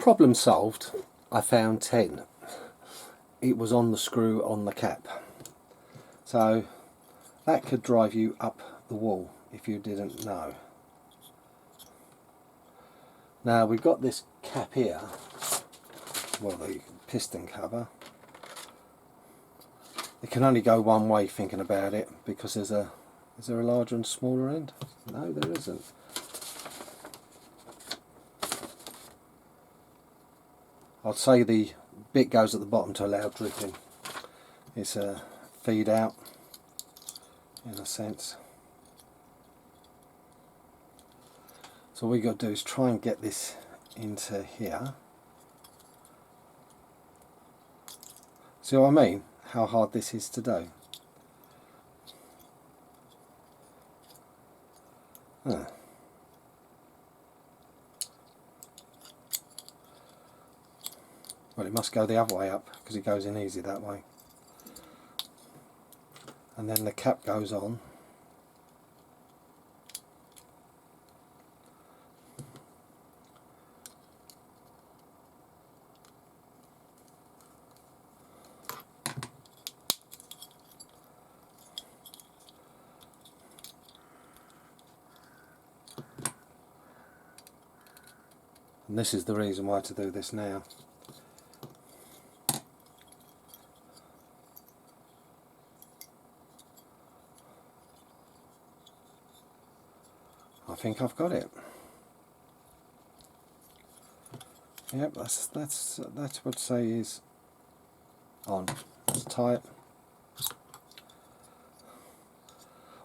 Problem solved. I found 10. It was on the screw on the cap. So that could drive you up the wall if you didn't know. Now we've got this cap here, well, the piston cover. It can only go one way thinking about it, because is there a larger and smaller end? No, there isn't. I'd say the bit goes at the bottom to allow dripping. It's a feed out in a sense. So all we got to do is try and get this into here. See what I mean? How hard this is to do. Huh. Well, it must go the other way up because it goes in easy that way. And then the cap goes on. And this is the reason why to do this now. I think I've got it. Yep, that's what I'd say is on. It's tight.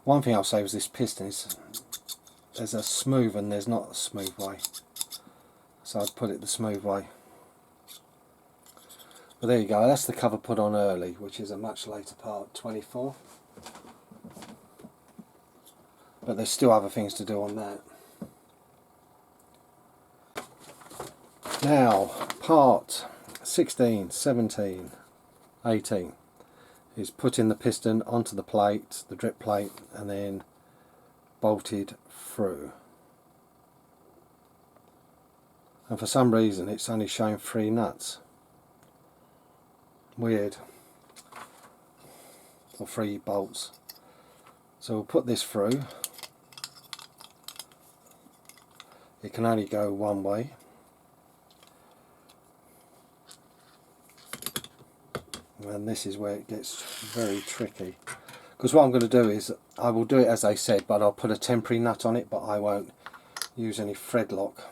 One thing I'll say was this piston is there's a smooth and there's not a smooth way. So I'd put it the smooth way. But there you go, that's the cover put on early, which is a much later part, 24. But there's still other things to do on that. Now, part 16, 17, 18 is putting the piston onto the plate, the drip plate, and then bolted through. And for some reason it's only showing 3 nuts. Weird. Or 3 bolts. So we'll put this through. It can only go one way. And this is where it gets very tricky. Because what I'm going to do is, I will do it as I said, but I'll put a temporary nut on it, but I won't use any thread lock.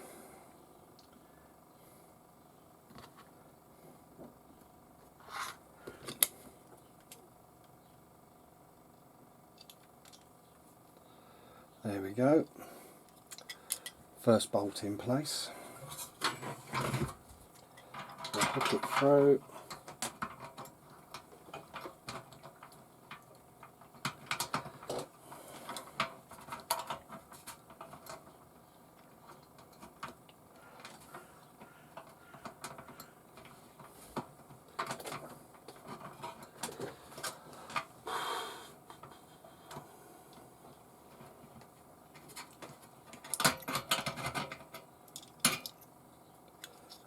There we go. First bolt in place. We'll hook it through.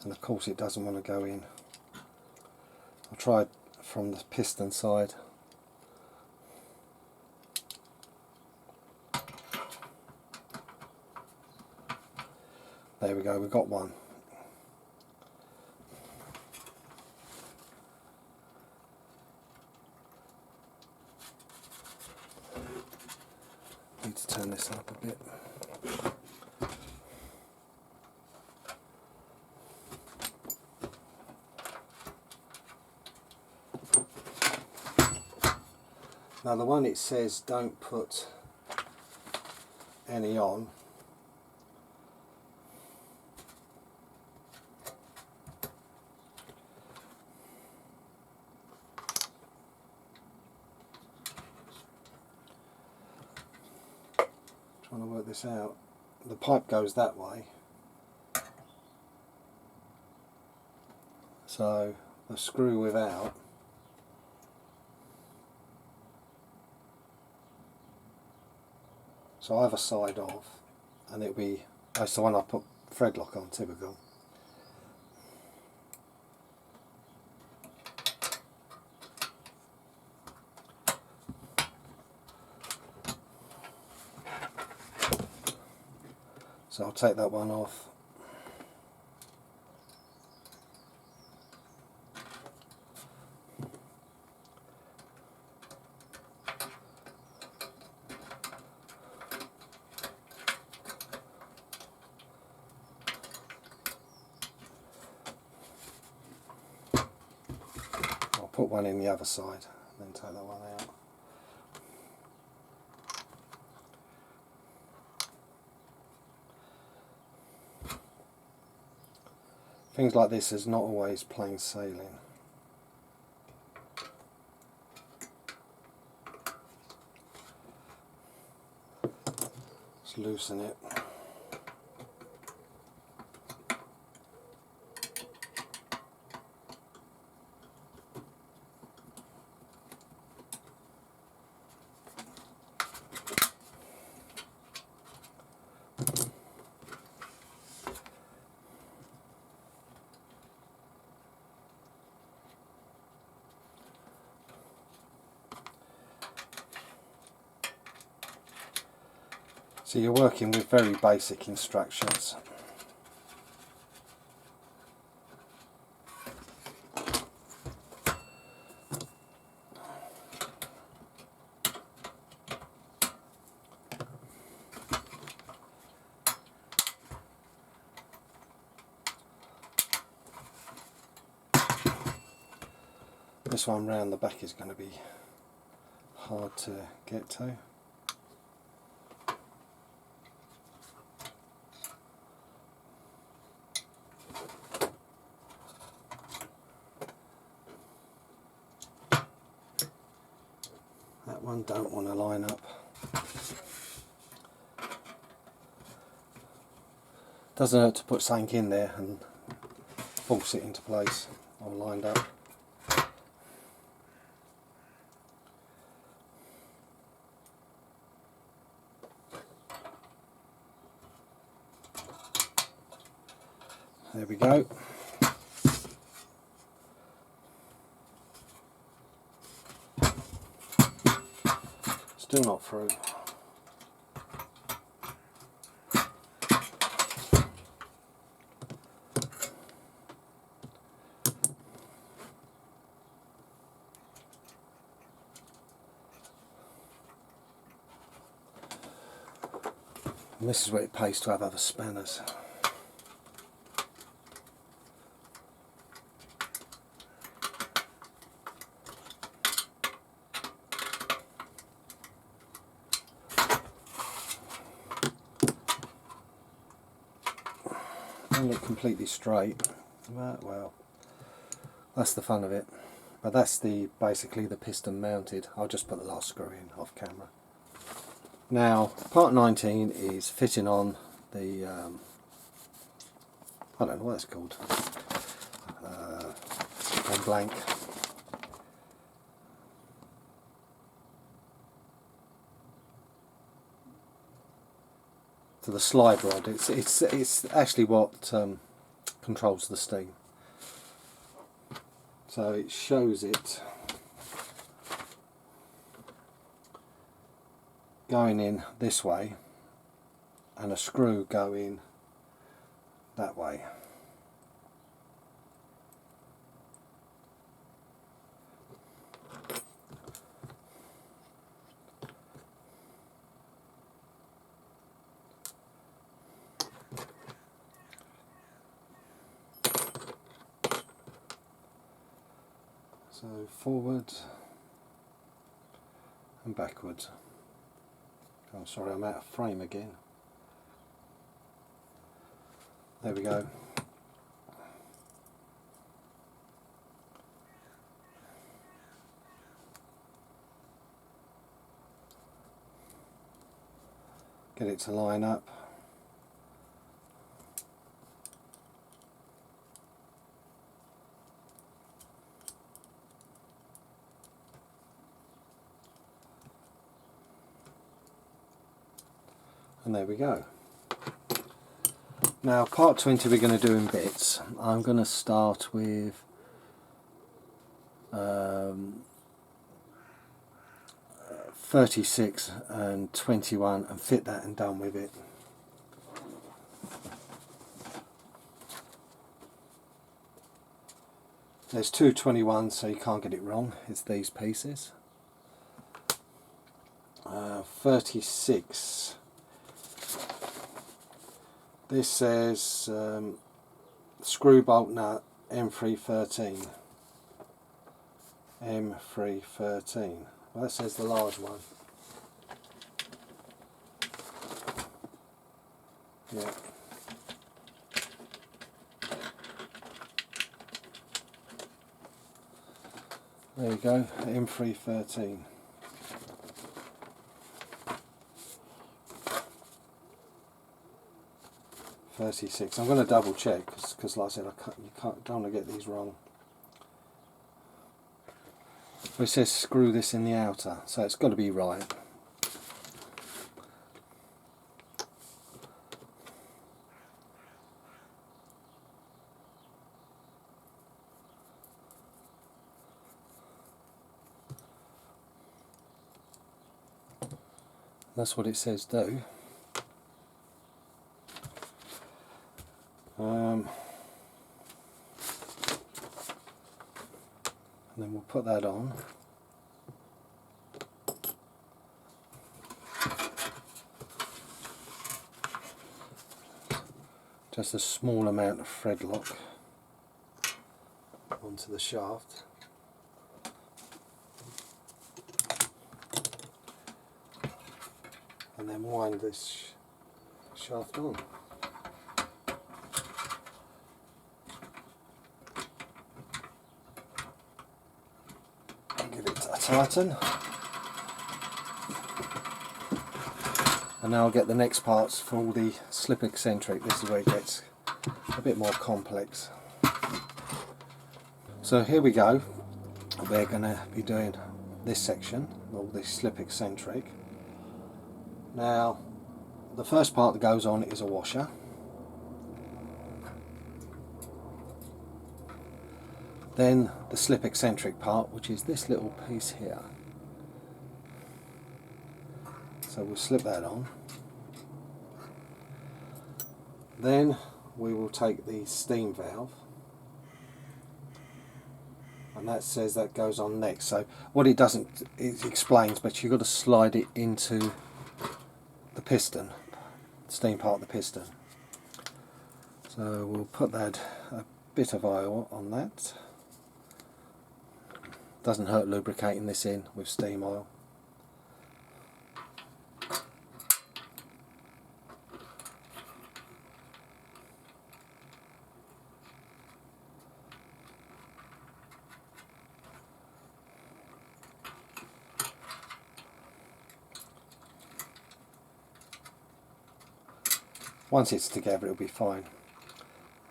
And of course it doesn't want to go in. I'll try it from the piston side. There we go, we've got one. Need to turn this up a bit. Now the one it says don't put any on. Trying to work this out. The pipe goes that way. So the screw without so either side of, and it'll be, that's the one I put thread lock on, typical. So I'll take that one off. I'll put one in the other side and then take that one out. Things like this is not always plain sailing. Let's loosen it. So you're working with very basic instructions. This one round the back is going to be hard to get to. That one don't want to line up. Doesn't hurt to put something in there and force it into place or lined up. There we go. Still not through. And this is where it pays to have other spanners. Don't look completely straight, but well, that's the fun of it. But that's basically the piston mounted. I'll just put the last screw in off camera. Now part 19 is fitting on the I don't know what it's called, on blank. To the slide rod. It's actually what controls the steam. So it shows it going in this way and a screw going that way. So forward and backwards. Oh, sorry, I'm out of frame again. There we go. Get it to line up. And there we go. Now part 20 we're going to do in bits. I'm going to start with 36 and 21 and fit that and done with it. There's two 21s, so you can't get it wrong. It's these pieces. 36. This says screw bolt nut M313. M313. Well, that says the large one. Yeah. There you go, M313. 36. I'm going to double check because, like I said, don't want to get these wrong. It says screw this in the outer, so it's got to be right. That's what it says do. And then we'll put that on. Just a small amount of thread lock onto the shaft. And then wind this shaft on. Give it a tighten. And now I'll get the next parts for all the slip eccentric. This is where it gets a bit more complex. So here we go. We're going to be doing this section, all the slip eccentric. Now, the first part that goes on is a washer. Then the slip eccentric part, which is this little piece here. So we'll slip that on. Then we will take the steam valve, and that says that goes on next. So what it doesn't, it explains, but you've got to slide it into the piston, steam part of the piston. So we'll put that, a bit of oil on that. Doesn't hurt lubricating this in with steam oil. Once it's together, it'll be fine.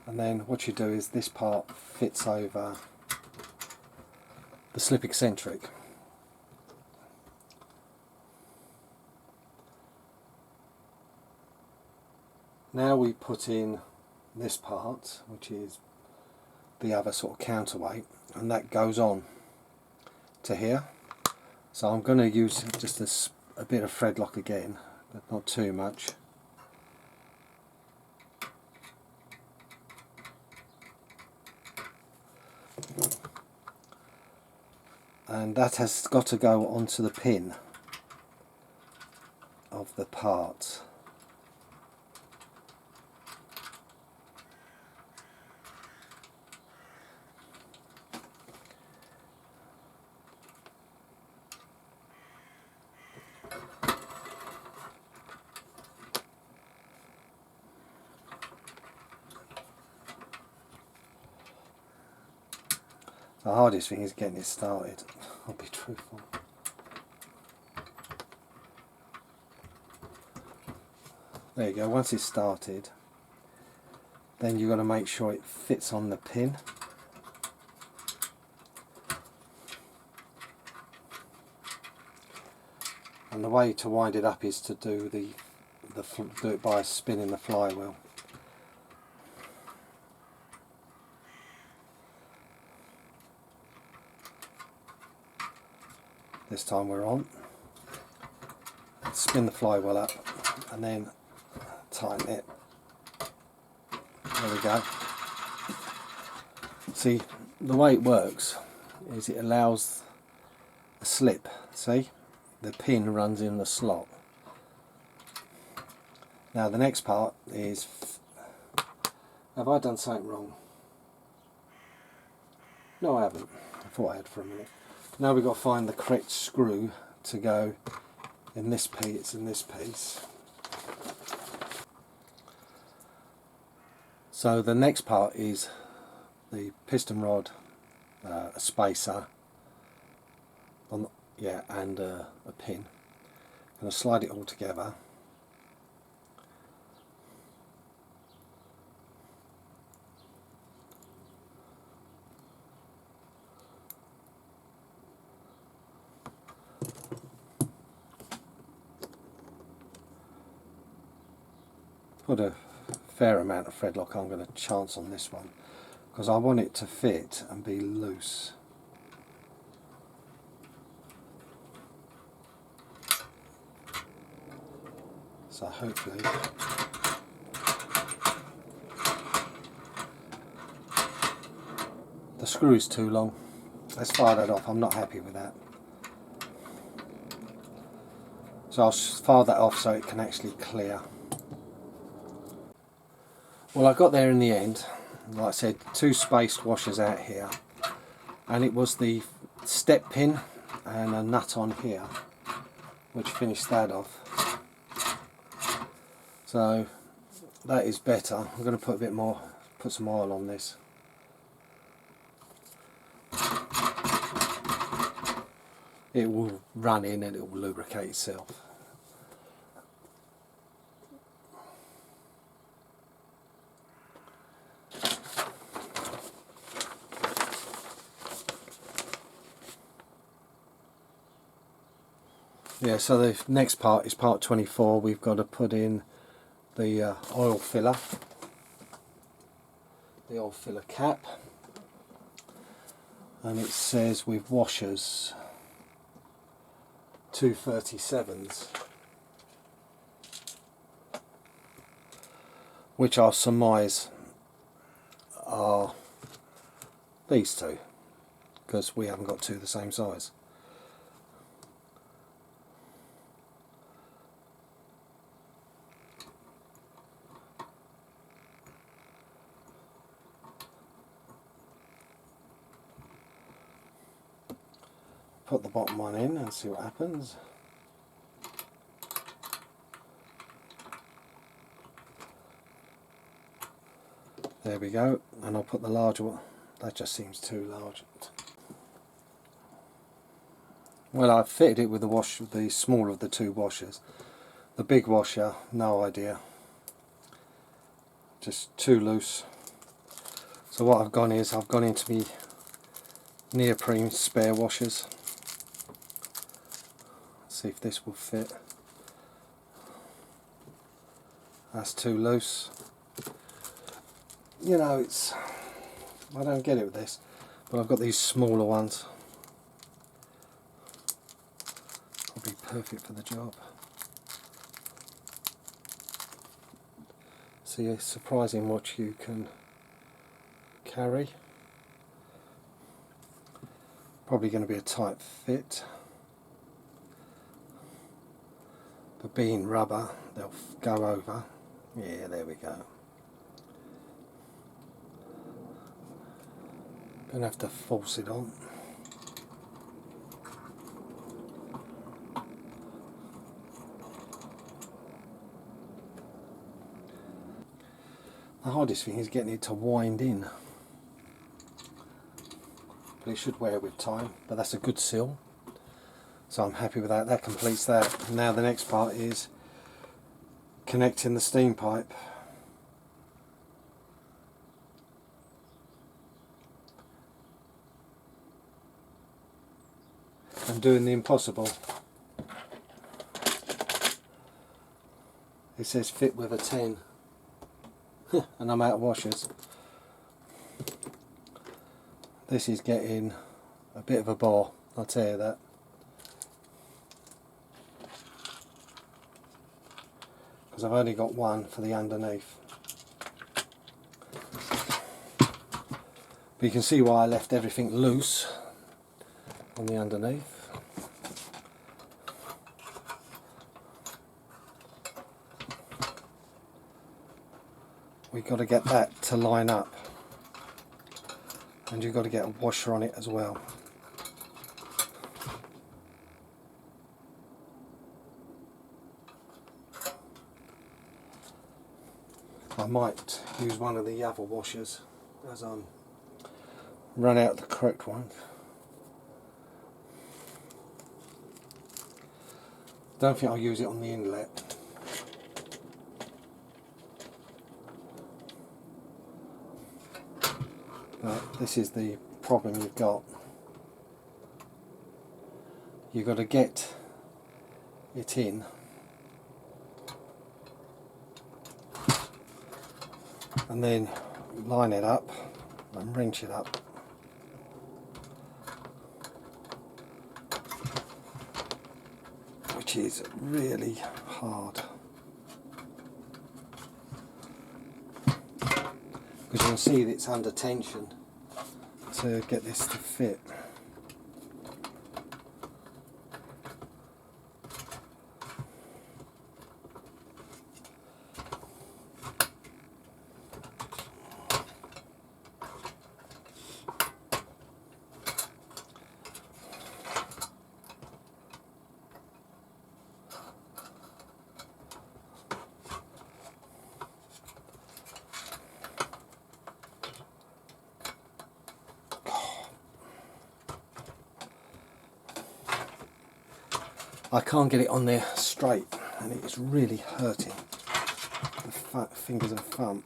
And then what you do is this part fits over the slip eccentric. Now we put in this part, which is the other sort of counterweight, and that goes on to here. So I'm going to use just a bit of thread lock again, but not too much. And that has got to go onto the pin of the part. The hardest thing is getting it started, I'll be truthful. There you go, once it's started, then you've got to make sure it fits on the pin. And the way to wind it up is to do it by spinning the flywheel. This time we're on. Spin the flywheel up and then tighten it. There we go. See, the way it works is it allows a slip. See, the pin runs in the slot. Now the next part is, have I done something wrong? No, I haven't. I thought I had for a minute. Now we've got to find the correct screw to go in this piece. It's in this piece. So the next part is the piston rod, a spacer, and a pin. I'm going to slide it all together. Put a fair amount of thread lock. I'm going to chance on this one because I want it to fit and be loose. So hopefully the screw is too long. Let's fire that off. I'm not happy with that. So I'll file that off so it can actually clear. Well, I got there in the end. Like I said, 2 spaced washers out here, and it was the step pin and a nut on here which finished that off. So that is better. I'm going to put a bit more, put some oil on this. It will run in and it will lubricate itself. Yeah, so the next part is part 24. We've got to put in the oil filler, cap, and it says with washers 237s, which I'll surmise are these two, because we haven't got 2 the same size. Put the bottom one in and see what happens. There we go, and I'll put the larger one. That just seems too large. Well, I've fitted it with the smaller of the 2 washers. The big washer, no idea. Just too loose. So what I've gone is, I've gone into my neoprene spare washers. See if this will fit. That's too loose. You know, I don't get it with this, but I've got these smaller ones. Will be perfect for the job. See, it's surprising what you can carry. Probably going to be a tight fit. But being rubber, they'll go over. Yeah, there we go. Gonna have to force it on. The hardest thing is getting it to wind in. But it should wear with time, but that's a good seal. So I'm happy with that. That completes that. Now the next part is connecting the steam pipe. And doing the impossible. It says fit with a 10. And I'm out of washers. This is getting a bit of a bore, I'll tell you that. Because I've only got one for the underneath. But you can see why I left everything loose on the underneath. We've got to get that to line up, and you've got to get a washer on it as well. I might use one of the other washers as I'm run out the correct one. Don't think I'll use it on the inlet. But this is the problem you've got. You've got to get it in and then line it up and wrench it up. Which is really hard. Because you can see that it's under tension to get this to fit. I can't get it on there straight, and it is really hurting the fingers and thumb.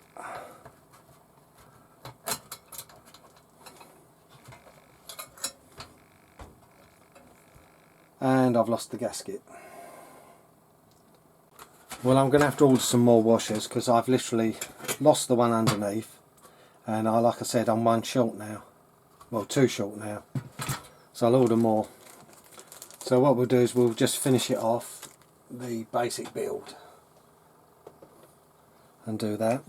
And I've lost the gasket. Well, I'm going to have to order some more washers because I've literally lost the one underneath, and like I said, I'm one short now. Well, two short now, so I'll order more. So what we'll do is we'll just finish it off, the basic build, and do that.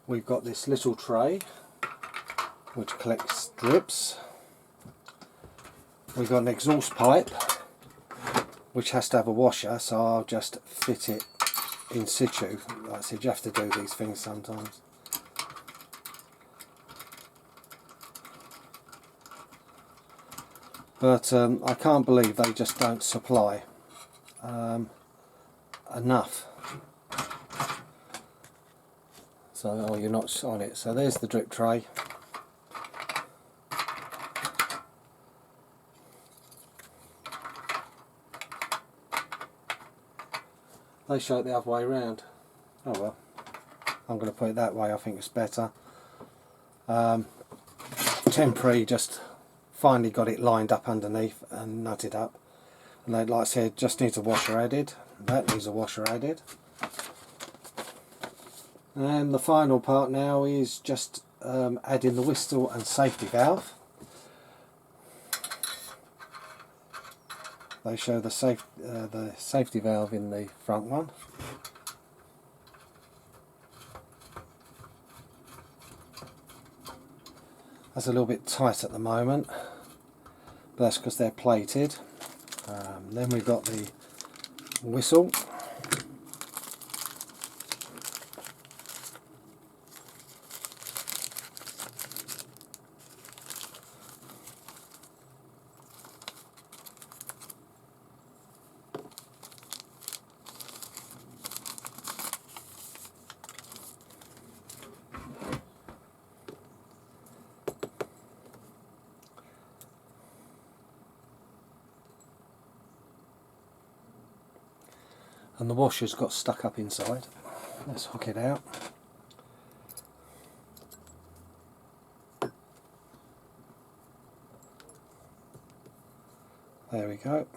We've got this little tray which collects drips. We've got an exhaust pipe which has to have a washer, so I'll just fit it in situ. Like I said, you have to do these things sometimes. But I can't believe they just don't supply enough. So, oh, you're not on it. So there's the drip tray. They show it the other way around. Oh well, I'm going to put it that way. I think it's better. Temporary, just finally got it lined up underneath and nutted up, and like I said, just needs a washer added. That needs a washer added, and the final part now is just adding the whistle and safety valve. They show the safety valve in the front one. That's a little bit tight at the moment, but that's because they're plated. Then we've got the whistle. And the washer's got stuck up inside. Let's hook it out. There we go.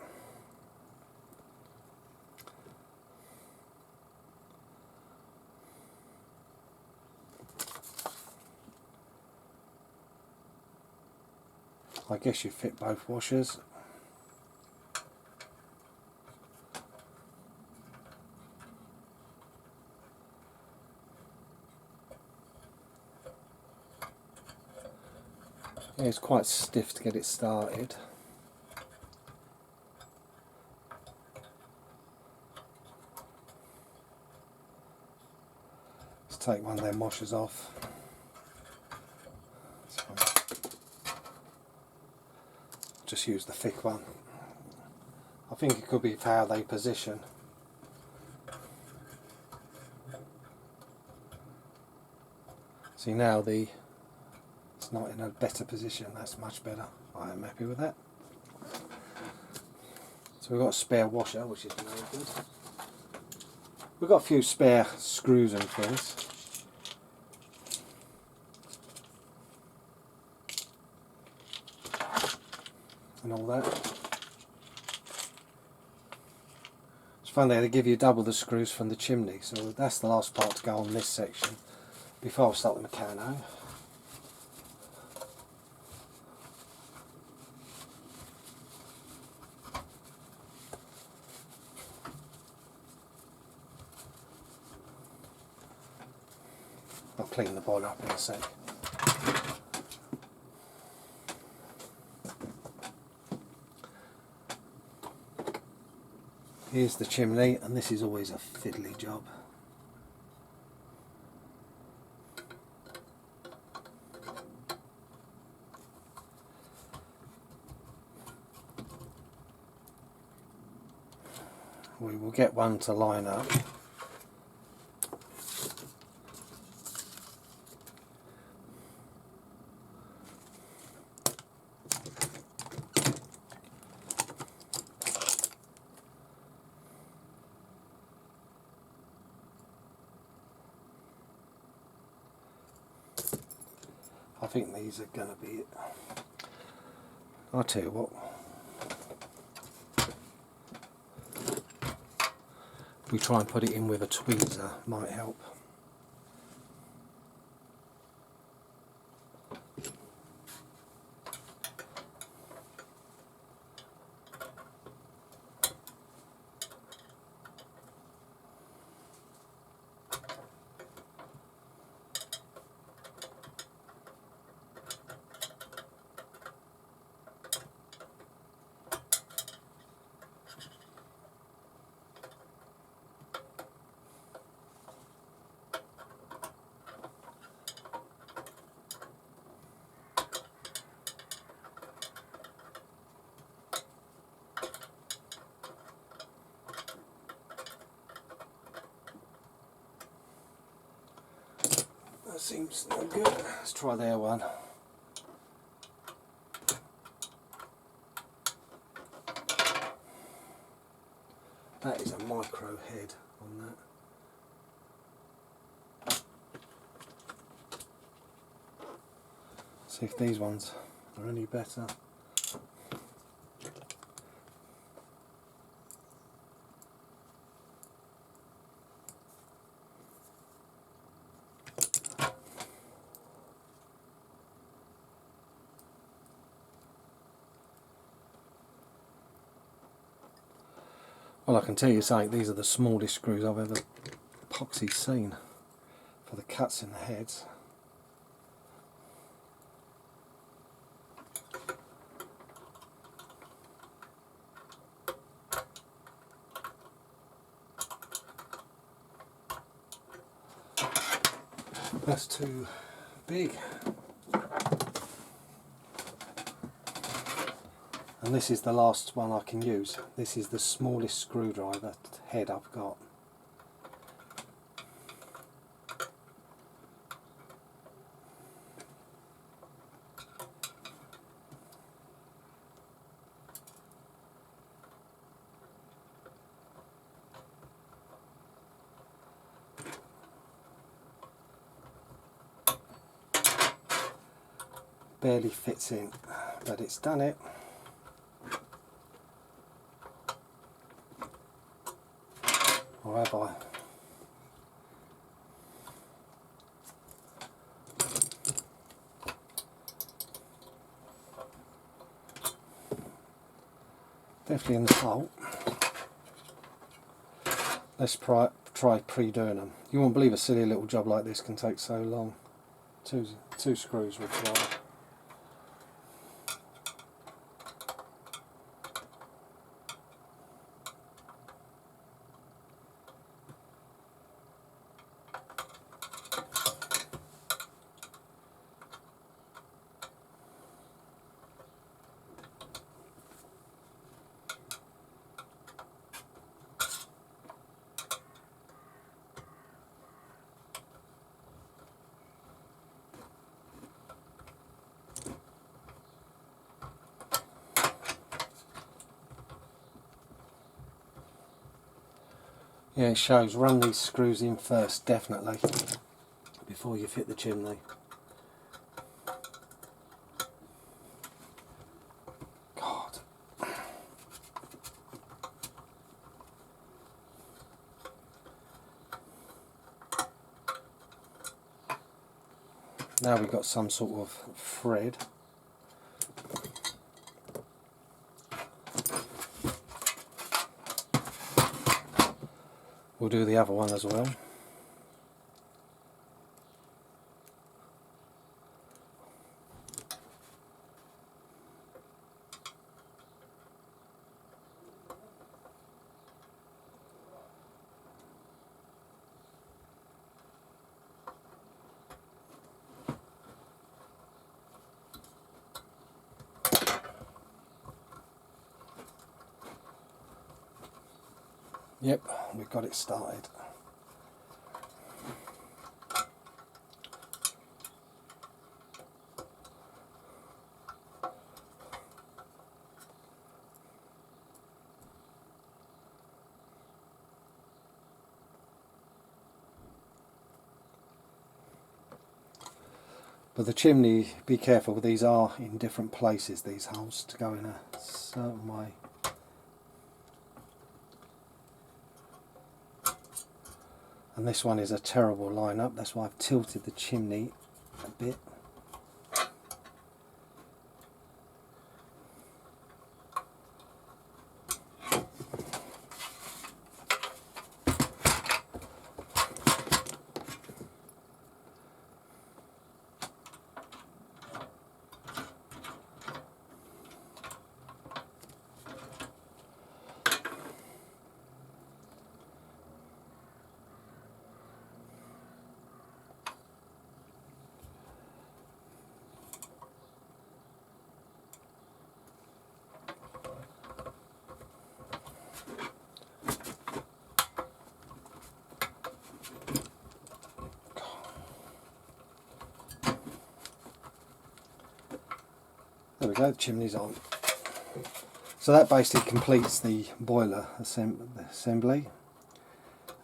I guess you fit both washers. It's quite stiff to get it started. Let's take one of them washers off. Just use the thick one. I think it could be for how they position. See, now it's not in a better position. That's much better. I am happy with that. So we've got a spare washer, which is very good. We've got a few spare screws and things. And all that. It's fun there, they give you double the screws from the chimney, so that's the last part to go on this section before I start the Meccano. I'll clean the boiler up in a sec. Here's the chimney, and this is always a fiddly job. We will get one to line up. I think these are going to be it. I'll tell you what. We try and put it in with a tweezer, might help. That seems no good. Let's try their one. That is a micro head on that. See if these ones are any better. Well, I can tell you something, these are the smallest screws I've ever epoxy seen for the cuts in the heads. That's too big. And this is the last one I can use. This is the smallest screwdriver head I've got. Barely fits in, but it's done it. Or have I? Definitely in the hole. Let's try pre-doing them. You won't believe a silly little job like this can take so long. Two screws required. Yeah, it shows run these screws in first, definitely, before you fit the chimney. God. Now we've got some sort of thread. We'll do the other one as well. Yep, we've got it started. But the chimney, be careful, these are in different places, these holes, to go in a certain way. And this one is a terrible line-up, that's why I've tilted the chimney a bit. There we go, the chimney's on. So that basically completes the boiler assembly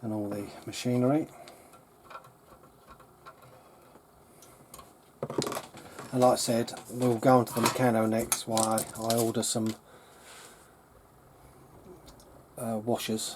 and all the machinery. And like I said, we'll go on to the mechano next while I order some washers